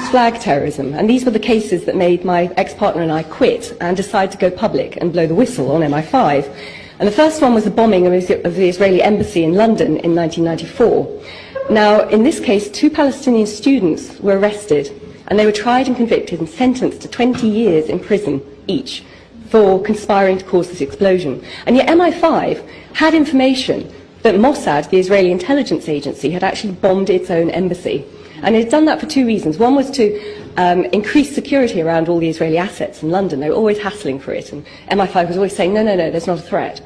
flag terrorism, and these were the cases that made my ex-partner and I quit and decide to go public and blow the whistle on MI5. And the first one was the bombing of the Israeli embassy in London in 1994. Now, in this case, 2 Palestinian students were arrested, and they were tried and convicted and sentenced to 20 years in prison each for conspiring to cause this explosion. And yet MI5 had information that Mossad, the Israeli intelligence agency, had actually bombed its own embassy. And it had done that for 2 reasons. One was to increase security around all the Israeli assets in London. They were always hassling for it, and MI5 was always saying, no, no, no, there's not a threat.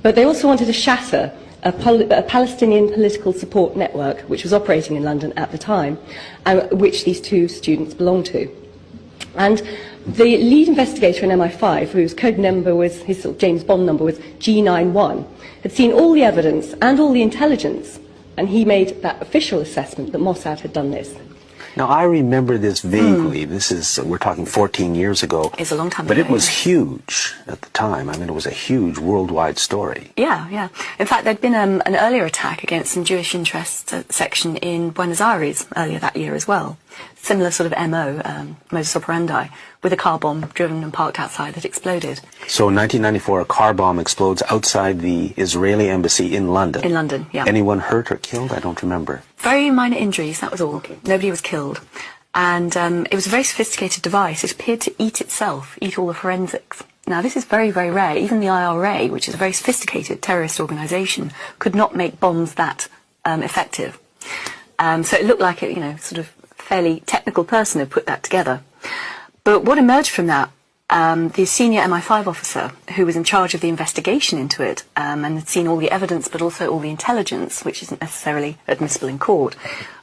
But they also wanted to shatter a Palestinian political support network, which was operating in London at the time, which these 2 students belonged to. And the lead investigator in MI5, whose code number was, his sort of James Bond number was G91, had seen all the evidence and all the intelligence, and he made that official assessment that Mossad had done this. Now, I remember this vaguely. This is, we're talking 14 years ago. It's a long time but ago. But it was huge at the time. I mean, it was a huge worldwide story. Yeah, yeah. In fact, there'd been an earlier attack against some Jewish interest section in Buenos Aires earlier that year as well. Similar sort of MO, modus operandi, with a car bomb driven and parked outside that exploded. So in 1994, a car bomb explodes outside the Israeli embassy in London. In London, yeah. Anyone hurt or killed? I don't remember. Very minor injuries, that was all. Okay. Nobody was killed. And it was a very sophisticated device. It appeared to eat itself, eat all the forensics. Now, this is very, very rare. Even the IRA, which is a very sophisticated terrorist organisation, could not make bombs that effective. So it looked like a, sort of fairly technical person had put that together. But what emerged from that, the senior MI5 officer who was in charge of the investigation into it and had seen all the evidence but also all the intelligence, which isn't necessarily admissible in court,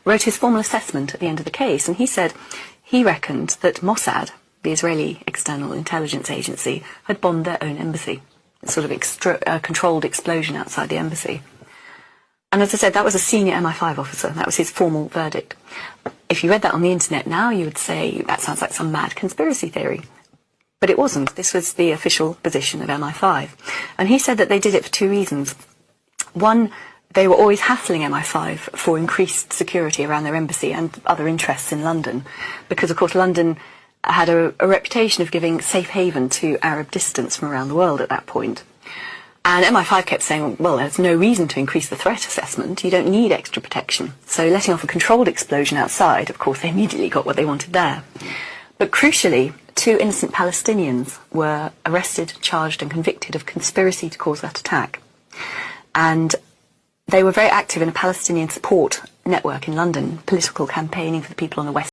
wrote his formal assessment at the end of the case, and he said he reckoned that Mossad, the Israeli external intelligence agency, had bombed their own embassy. Sort of controlled explosion outside the embassy. And as I said, that was a senior MI5 officer. That was his formal verdict. If you read that on the internet now, you would say that sounds like some mad conspiracy theory. But it wasn't. This was the official position of MI5. And he said that they did it for 2 reasons. One, they were always hassling MI5 for increased security around their embassy and other interests in London. Because, of course, London had a reputation of giving safe haven to Arab dissidents from around the world at that point. And MI5 kept saying, well, there's no reason to increase the threat assessment. You don't need extra protection. So letting off a controlled explosion outside, of course, they immediately got what they wanted there. But crucially, 2 innocent Palestinians were arrested, charged and convicted of conspiracy to cause that attack. And they were very active in a Palestinian support network in London, political campaigning for the people on the West